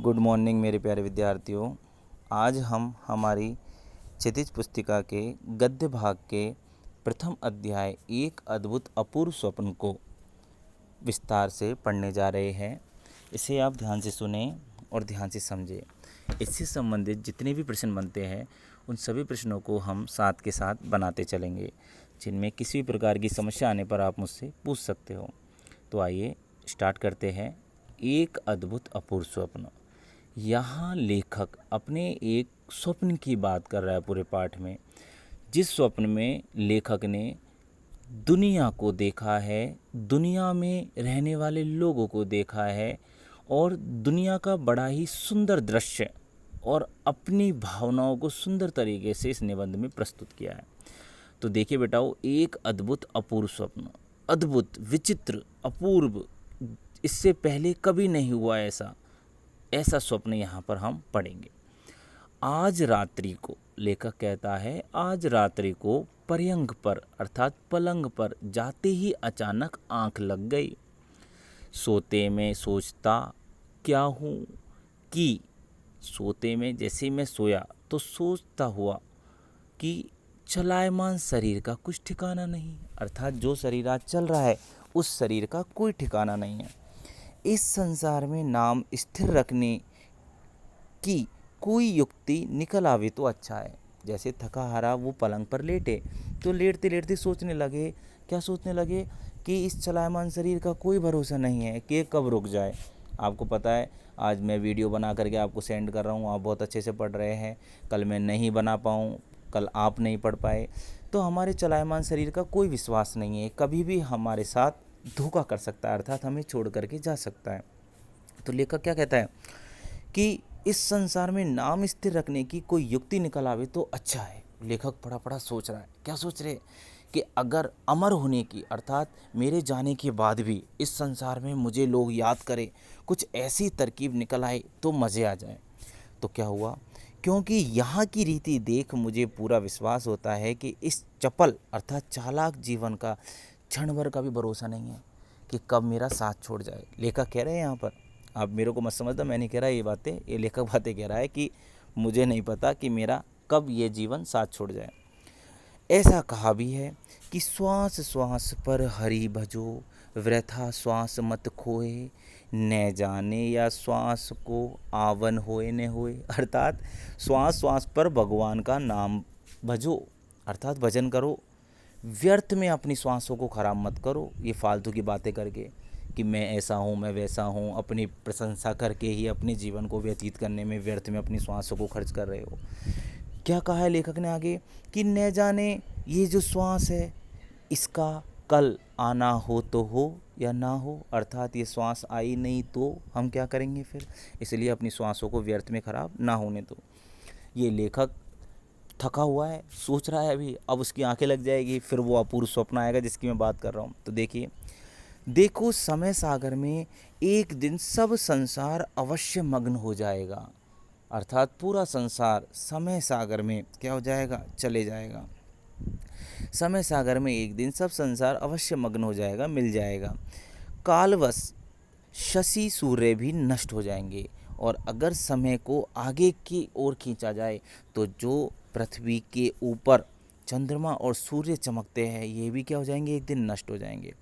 Good morning मेरे प्यारे विद्यार्थियों। आज हम हमारी क्षितिज पुस्तिका के गद्य भाग के प्रथम अध्याय एक अद्भुत अपूर्व स्वप्न को विस्तार से पढ़ने जा रहे हैं। इसे आप ध्यान से सुने और ध्यान से समझें। इससे संबंधित जितने भी प्रश्न बनते हैं उन सभी प्रश्नों को हम साथ के साथ बनाते चलेंगे, जिनमें किसी भी प्रकार की समस्या आने पर आप मुझसे पूछ सकते हो। तो आइए स्टार्ट करते हैं। एक अद्भुत अपूर्व स्वप्न। यहाँ लेखक अपने एक स्वप्न की बात कर रहा है पूरे पाठ में, जिस स्वप्न में लेखक ने दुनिया को देखा है, दुनिया में रहने वाले लोगों को देखा है और दुनिया का बड़ा ही सुंदर दृश्य और अपनी भावनाओं को सुंदर तरीके से इस निबंध में प्रस्तुत किया है। तो देखिए बेटाओ, एक अद्भुत अपूर्व स्वप्न। अद्भुत, विचित्र, अपूर्व, इससे पहले कभी नहीं हुआ ऐसा स्वप्न यहाँ पर हम पढ़ेंगे। आज रात्रि को, लेखक कहता है, आज रात्रि को पर्यंक पर अर्थात पलंग पर जाते ही अचानक आंख लग गई। सोते में सोचता क्या हूँ कि सोते में जैसे मैं सोया तो सोचता हुआ कि चलायमान शरीर का कुछ ठिकाना नहीं, अर्थात जो शरीर आज चल रहा है उस शरीर का कोई ठिकाना नहीं है। इस संसार में नाम स्थिर रखने की कोई युक्ति निकल आवे तो अच्छा है। जैसे थका हारा वो पलंग पर लेटे तो लेटते लेटते सोचने लगे, क्या सोचने लगे कि इस चलायमान शरीर का कोई भरोसा नहीं है कि कब रुक जाए। आपको पता है, आज मैं वीडियो बना करके आपको सेंड कर रहा हूँ, आप बहुत अच्छे से पढ़ रहे हैं। कल मैं नहीं बना पाऊँ, कल आप नहीं पढ़ पाए, तो हमारे चलायमान शरीर का कोई विश्वास नहीं है, कभी भी हमारे साथ धोखा कर सकता है, अर्थात हमें छोड़ करके जा सकता है। तो लेखक क्या कहता है कि इस संसार में नाम स्थिर रखने की कोई युक्ति निकल आवे तो अच्छा है। लेखक बड़ा सोच रहा है। क्या सोच रहे कि अगर अमर होने की, अर्थात मेरे जाने के बाद भी इस संसार में मुझे लोग याद करें, कुछ ऐसी तरकीब निकल आए तो मज़े आ जाए। तो क्या हुआ, क्योंकि यहाँ की रीति देख मुझे पूरा विश्वास होता है कि इस चपल अर्थात चालाक जीवन का क्षण भर का भी भरोसा नहीं है कि कब मेरा साथ छोड़ जाए। लेखक कह रहे हैं यहाँ पर, आप मेरे को मत समझना, मैं नहीं कह रहा ये बातें, ये लेखक बातें कह रहा है कि मुझे नहीं पता कि मेरा कब ये जीवन साथ छोड़ जाए। ऐसा कहा भी है कि श्वास श्वास पर हरि भजो, वृथा श्वास मत खोए, न जाने या श्वास को आवन होए न होए। अर्थात श्वास श्वास पर भगवान का नाम भजो, अर्थात भजन करो, व्यर्थ में अपनी श्वासों को खराब मत करो ये फालतू की बातें करके कि मैं ऐसा हूँ, मैं वैसा हूँ, अपनी प्रशंसा करके ही अपने जीवन को व्यतीत करने में व्यर्थ में अपनी श्वासों को खर्च कर रहे हो। क्या कहा है लेखक ने आगे कि न जाने ये जो श्वास है इसका कल आना हो तो हो या ना हो, अर्थात ये श्वास आई नहीं तो हम क्या करेंगे फिर, इसलिए अपनी श्वासों को व्यर्थ में खराब ना होने दो। ये लेखक थका हुआ है, सोच रहा है अभी, अब उसकी आंखें लग जाएगी, फिर वो अपूर्व स्वप्न आएगा जिसकी मैं बात कर रहा हूँ। तो देखिए, देखो समय सागर में एक दिन सब संसार अवश्य मग्न हो जाएगा, अर्थात पूरा संसार समय सागर में क्या हो जाएगा, चले जाएगा। समय सागर में एक दिन सब संसार अवश्य मग्न हो जाएगा, मिल जाएगा। कालवश शशि सूर्य भी नष्ट हो जाएंगे, और अगर समय को आगे की ओर खींचा जाए तो जो पृथ्वी के ऊपर चंद्रमा और सूर्य चमकते हैं ये भी क्या हो जाएंगे, एक दिन नष्ट हो जाएंगे।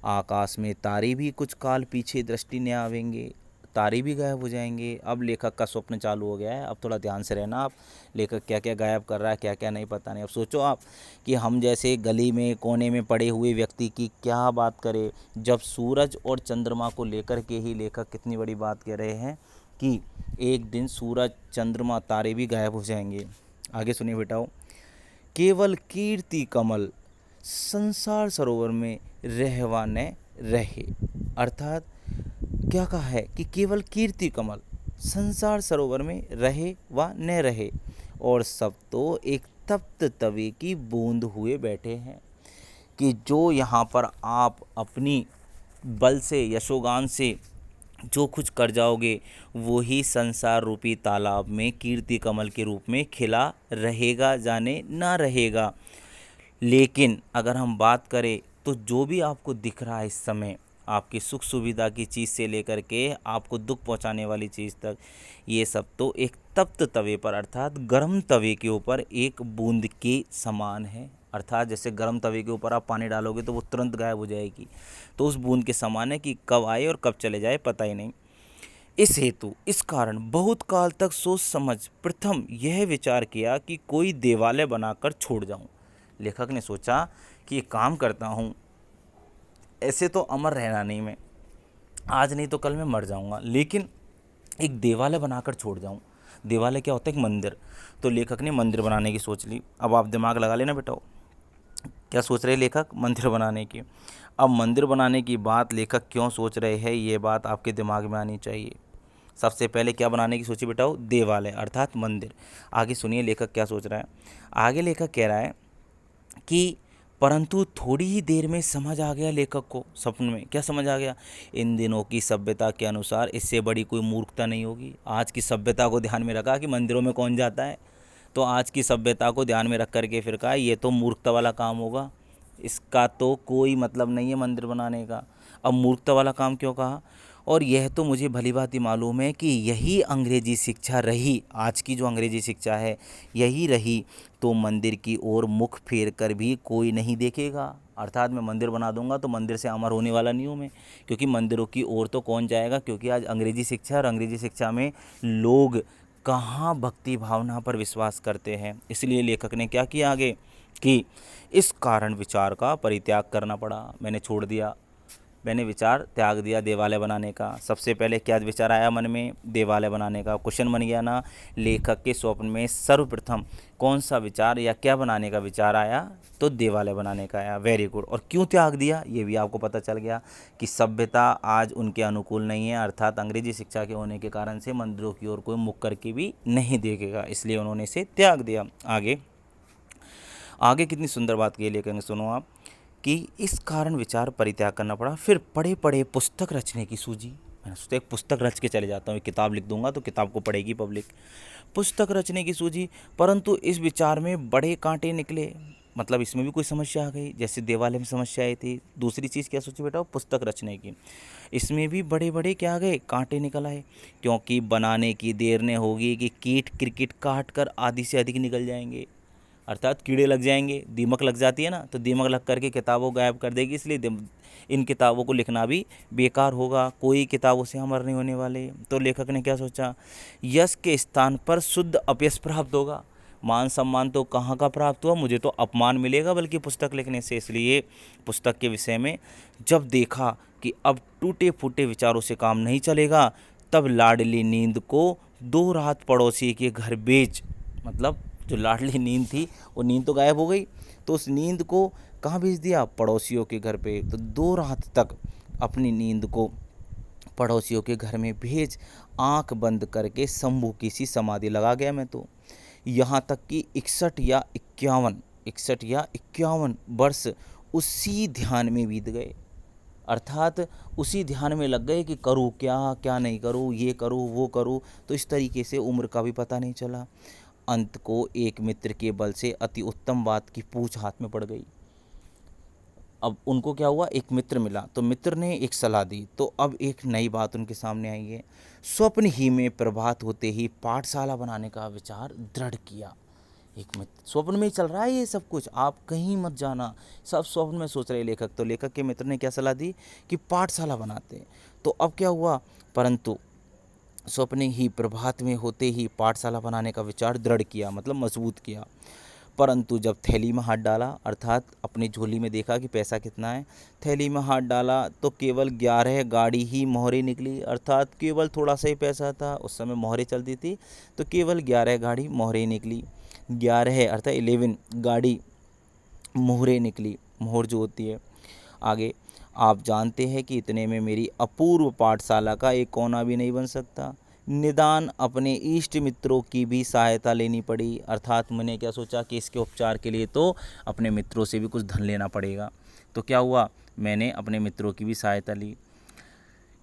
आकाश में तारे भी कुछ काल पीछे दृष्टि न आवेंगे, तारे भी गायब हो जाएंगे। अब लेखक का स्वप्न चालू हो गया है, अब थोड़ा ध्यान से रहना आप। लेखक क्या क्या गायब कर रहा है, क्या क्या नहीं, पता नहीं। अब सोचो आप कि हम जैसे गली में कोने में पड़े हुए व्यक्ति की क्या बात करें, जब सूरज और चंद्रमा को लेकर के ही लेखक कितनी बड़ी बात कह रहे हैं कि एक दिन सूरज, चंद्रमा, तारे भी गायब हो जाएंगे। आगे सुनिए बेटाओ, केवल कीर्ति कमल संसार सरोवर में रहवा न रहे, अर्थात क्या कहा है कि केवल कीर्ति कमल संसार सरोवर में रहे व न रहे, और सब तो एक तप्त तवे की बूंद हुए बैठे हैं। कि जो यहाँ पर आप अपनी बल से, यशोगान से जो कुछ कर जाओगे वो ही संसार रूपी तालाब में कीर्ति कमल के रूप में खिला रहेगा, जाने ना रहेगा। लेकिन अगर हम बात करें तो जो भी आपको दिख रहा है इस समय, आपकी सुख सुविधा की चीज़ से लेकर के आपको दुख पहुंचाने वाली चीज़ तक, ये सब तो एक तप्त तवे पर अर्थात गर्म तवे के ऊपर एक बूंद के समान है। अर्थात जैसे गर्म तवे के ऊपर आप पानी डालोगे तो वो तुरंत गायब हो जाएगी, तो उस बूंद के समान है कि कब आए और कब चले जाए पता ही नहीं। इस हेतु इस कारण बहुत काल तक सोच समझ प्रथम यह विचार किया कि कोई देवालय बनाकर छोड़ जाऊं। लेखक ने सोचा कि ये काम करता हूं, ऐसे तो अमर रहना नहीं मैं, आज नहीं तो कल मैं मर जाऊंगा, लेकिन एक देवालय बनाकर छोड़ जाऊं। देवालय क्या होता है? एक मंदिर। तो लेखक ने मंदिर बनाने की सोच ली। अब आप दिमाग लगा लेना बेटा, क्या सोच रहे लेखक? मंदिर बनाने की। अब मंदिर बनाने की बात लेखक क्यों सोच रहे हैं, ये बात आपके दिमाग में आनी चाहिए। सबसे पहले क्या बनाने की सोची बेटा? देवालय अर्थात मंदिर। आगे सुनिए लेखक क्या सोच रहा है। आगे लेखक कह रहा है कि परंतु थोड़ी ही देर में समझ आ गया लेखक को, सपन में क्या समझ आ गया? इन दिनों की सभ्यता के अनुसार इससे बड़ी कोई मूर्खता नहीं होगी। आज की सभ्यता को ध्यान में रखा कि मंदिरों में कौन जाता है, तो आज की सभ्यता को ध्यान में रख करके फिर कहा ये तो मूर्खता वाला काम होगा, इसका तो कोई मतलब नहीं है मंदिर बनाने का। अब मूर्खता वाला काम क्यों कहा? और यह तो मुझे भली भांति मालूम है कि यही अंग्रेजी शिक्षा रही, आज की जो अंग्रेजी शिक्षा है यही रही, तो मंदिर की ओर मुख फेर कर भी कोई नहीं देखेगा। अर्थात मैं मंदिर बना दूंगा तो मंदिर से अमर होने वाला नहीं हूँ मैं, क्योंकि मंदिरों की ओर तो कौन जाएगा, क्योंकि आज अंग्रेजी शिक्षा और अंग्रेजी शिक्षा में लोग कहाँ भक्ति भावना पर विश्वास करते हैं। इसलिए लेखक ने क्या किया आगे कि इस कारण विचार का परित्याग करना पड़ा, मैंने छोड़ दिया, मैंने विचार त्याग दिया देवालय बनाने का। सबसे पहले क्या विचार आया मन में? देवालय बनाने का। क्वेश्चन बन गया ना, लेखक के स्वप्न में सर्वप्रथम कौन सा विचार या क्या बनाने का विचार आया? तो देवालय बनाने का आया। Very good. और क्यों त्याग दिया ये भी आपको पता चल गया कि सभ्यता आज उनके अनुकूल नहीं है, अर्थात अंग्रेजी शिक्षा के होने के कारण से मंदिरों की ओर कोई मुख करके भी नहीं देखेगा, इसलिए उन्होंने इसे त्याग दिया। आगे आगे कितनी सुंदर बात की लेखक ने, सुनो आप, कि इस कारण विचार परित्याग करना पड़ा। फिर पढ़े पढ़े पुस्तक रचने की सूझी। मैंने सोचा एक पुस्तक रच के चले जाता हूँ, एक किताब लिख दूंगा तो किताब को पढ़ेगी पब्लिक। पुस्तक रचने की सूझी, परंतु इस विचार में बड़े कांटे निकले। मतलब इसमें भी कोई समस्या आ गई, जैसे देवालय में समस्या आई थी। दूसरी चीज़ क्या सोची बेटा? पुस्तक रचने की। इसमें भी बड़े बड़े क्या आ गए? कांटे निकल आए, क्योंकि बनाने की देर ने होगी कि कीट क्रिकेट काट कर आधी से अधिक निकल जाएंगे, अर्थात कीड़े लग जाएंगे, दीमक लग जाती है ना, तो दीमक लग करके किताबों गायब कर देगी, इसलिए इन किताबों को लिखना भी बेकार होगा, कोई किताबों से अमर नहीं होने वाले। तो लेखक ने क्या सोचा? यश के स्थान पर शुद्ध अपयश प्राप्त होगा। मान सम्मान तो कहाँ का प्राप्त हुआ, मुझे तो अपमान मिलेगा बल्कि पुस्तक लिखने से। इसलिए पुस्तक के विषय में जब देखा कि अब टूटे फूटे विचारों से काम नहीं चलेगा, तब लाडली नींद को 2 रात पड़ोसी के घर बेच, मतलब जो लाडली नींद थी वो नींद तो गायब हो गई, तो उस नींद को कहाँ भेज दिया? पड़ोसियों के घर पे। तो 2 रात तक अपनी नींद को पड़ोसियों के घर में भेज आंख बंद करके शंभू की सी समाधि लगा गया मैं तो। यहाँ तक कि 61 या 51 वर्ष उसी ध्यान में बीत गए, अर्थात उसी ध्यान में लग गए कि करूँ क्या, क्या नहीं करूँ, ये करूँ वो करूँ। तो इस तरीके से उम्र का भी पता नहीं चला। अंत को एक मित्र के बल से अति उत्तम बात की पूछ हाथ में पड़ गई। अब उनको क्या हुआ? एक मित्र मिला, तो मित्र ने एक सलाह दी, तो अब एक नई बात उनके सामने आई है। स्वप्न ही में प्रभात होते ही पाठशाला बनाने का विचार दृढ़ किया। एक मित्र, स्वप्न में ही चल रहा है ये सब कुछ, आप कहीं मत जाना, सब स्वप्न में सोच रहे लेखक। तो लेखक के मित्र ने क्या सलाह दी कि पाठशाला बनाते हैं। तो अब क्या हुआ? परंतु स्वप्न ही प्रभात में होते ही पाठशाला बनाने का विचार दृढ़ किया, मतलब मजबूत किया। परंतु जब थैली में हाथ डाला, अर्थात अपनी झोली में देखा कि पैसा कितना है, थैली में हाथ डाला तो केवल 11 गाड़ी ही मोहरे निकली, अर्थात केवल थोड़ा सा ही पैसा था, उस समय मोहरे चलती थी, तो केवल 11 गाड़ी मोहरे निकली। 11 अर्थात 11 गाड़ी मोहरे निकली, मोहर जो होती है। आगे आप जानते हैं कि इतने में मेरी अपूर्व पाठशाला का एक कोना भी नहीं बन सकता, निदान अपने इष्ट मित्रों की भी सहायता लेनी पड़ी। अर्थात मैंने क्या सोचा कि इसके उपचार के लिए तो अपने मित्रों से भी कुछ धन लेना पड़ेगा। तो क्या हुआ? मैंने अपने मित्रों की भी सहायता ली।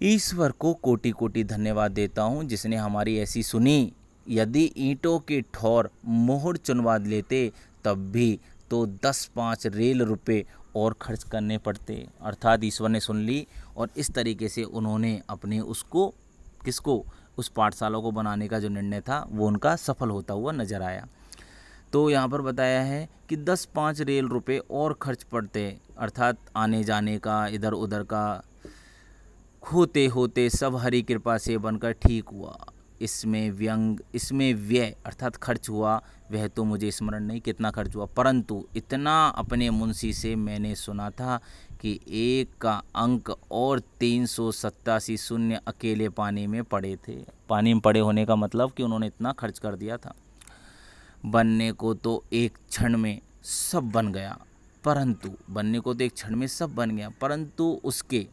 ईश्वर को कोटि कोटि धन्यवाद देता हूँ जिसने हमारी ऐसी सुनी। यदि ईंटों के ठौर मोहर चुनवा लेते तब भी तो 10-5 रेल रुपए और खर्च करने पड़ते। अर्थात ईश्वर ने सुन ली और इस तरीके से उन्होंने अपने उसको किसको उस पाठशाला को बनाने का जो निर्णय था वो उनका सफल होता हुआ नजर आया। तो यहाँ पर बताया है कि 10-5 रेल रुपए और खर्च पड़ते, अर्थात आने जाने का इधर उधर का, होते होते सब हरि कृपा से बनकर ठीक हुआ। इसमें व्यय अर्थात खर्च हुआ, वह तो मुझे स्मरण नहीं कितना खर्च हुआ, परंतु इतना अपने मुंशी से मैंने सुना था कि 1 का अंक और 387 शून्य अकेले पानी में पड़े थे। पानी में पड़े होने का मतलब कि उन्होंने इतना खर्च कर दिया था। बनने को तो एक क्षण में सब बन गया, परंतु उसके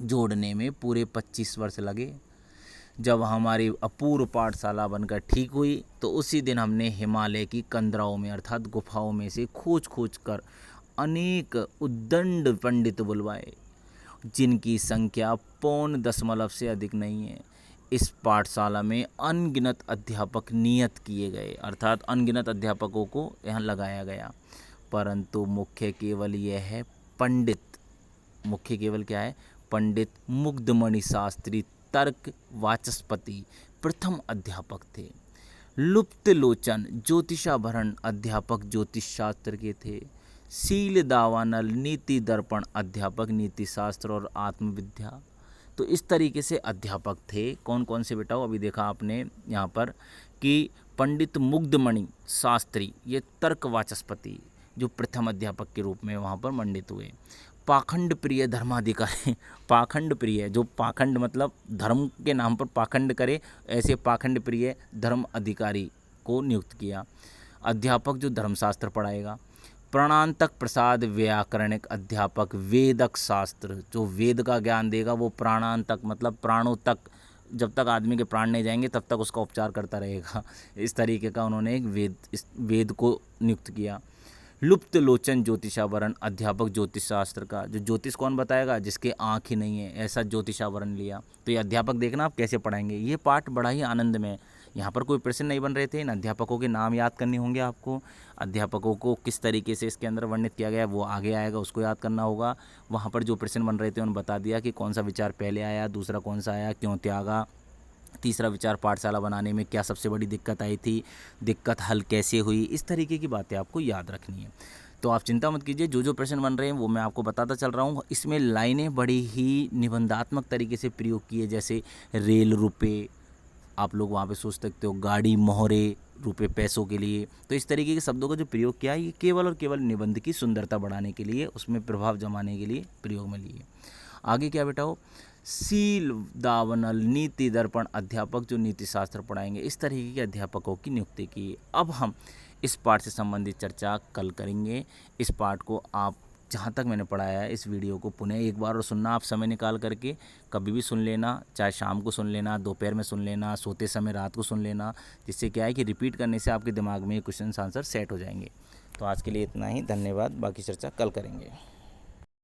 जोड़ने में पूरे 25 वर्ष लगे। जब हमारी अपूर्व पाठशाला बनकर ठीक हुई तो उसी दिन हमने हिमालय की कंदराओं में अर्थात गुफाओं में से खोज कर अनेक उद्दंड पंडित बुलवाए, जिनकी संख्या 0.5 से अधिक नहीं है। इस पाठशाला में अनगिनत अध्यापक नियत किए गए, अर्थात अनगिनत अध्यापकों को यहाँ लगाया गया, परंतु मुख्य केवल क्या है, पंडित मुग्धमणि शास्त्री तर्क वाचस्पति प्रथम अध्यापक थे। लुप्त लोचन ज्योतिषाभरण अध्यापक ज्योतिष शास्त्र के थे। शील दावानल नीति दर्पण अध्यापक नीति शास्त्र और आत्मविद्या। तो इस तरीके से अध्यापक थे। कौन कौन से बेटाओ, अभी देखा आपने यहाँ पर कि पंडित मुग्धमणि शास्त्री ये तर्क वाचस्पति जो प्रथम अध्यापक के रूप में वहाँ पर मंडित हुए। पाखंड प्रिय धर्माधिकारी, पाखंड प्रिय, जो पाखंड मतलब धर्म के नाम पर पाखंड करे, ऐसे पाखंड प्रिय धर्म अधिकारी को नियुक्त किया। अध्यापक जो धर्मशास्त्र पढ़ाएगा। प्राणांतक प्रसाद व्याकरणिक अध्यापक वेदक शास्त्र, जो वेद का ज्ञान देगा वो प्राणांतक मतलब प्राणों तक, जब तक आदमी के प्राण नहीं जाएंगे तब तक उसका उपचार करता रहेगा, इस तरीके का उन्होंने एक वेद को नियुक्त किया। लुप्त लोचन ज्योतिषावरण अध्यापक ज्योतिष शास्त्र का, जो ज्योतिष कौन बताएगा, जिसके आँख ही नहीं है, ऐसा ज्योतिषावरण लिया। तो ये अध्यापक देखना आप कैसे पढ़ाएंगे। ये पाठ बड़ा ही आनंद में, यहाँ पर कोई प्रश्न नहीं बन रहे थे। इन अध्यापकों के नाम याद करने होंगे आपको, अध्यापकों को किस तरीके से इसके अंदर वर्णित किया गया वो आगे आएगा, उसको याद करना होगा। वहाँ पर जो प्रश्न बन रहे थे उन्होंने बता दिया कि कौन सा विचार पहले आया, दूसरा कौन सा आया, क्यों त्यागा, तीसरा विचार पाठशाला बनाने में क्या सबसे बड़ी दिक्कत आई थी, दिक्कत हल कैसे हुई, इस तरीके की बातें आपको याद रखनी है। तो आप चिंता मत कीजिए, जो जो प्रश्न बन रहे हैं वो मैं आपको बताता चल रहा हूँ। इसमें लाइनें बड़ी ही निबंधात्मक तरीके से प्रयोग की है, जैसे रेल रुपए, आप लोग वहाँ पे सोच सकते हो गाड़ी मोहरे, रुपए पैसों के लिए। तो इस तरीके के शब्दों का जो प्रयोग किया है ये केवल और केवल निबंध की सुंदरता बढ़ाने के लिए, उसमें प्रभाव जमाने के लिए प्रयोग में लिए। आगे क्या बेटा हो, शील दावनल नीति दर्पण अध्यापक जो नीति शास्त्र पढ़ाएंगे, इस तरीके के अध्यापकों की नियुक्ति की। अब हम इस पाठ से संबंधित चर्चा कल करेंगे। इस पाठ को आप जहाँ तक मैंने पढ़ाया है इस वीडियो को पुनः एक बार और सुनना, आप समय निकाल करके कभी भी सुन लेना, चाहे शाम को सुन लेना, दोपहर में सुन लेना, सोते समय रात को सुन लेना, जिससे क्या है कि रिपीट करने से आपके दिमाग में क्वेश्चन आंसर सेट हो जाएंगे। तो आज के लिए इतना ही, धन्यवाद, बाकी चर्चा कल करेंगे।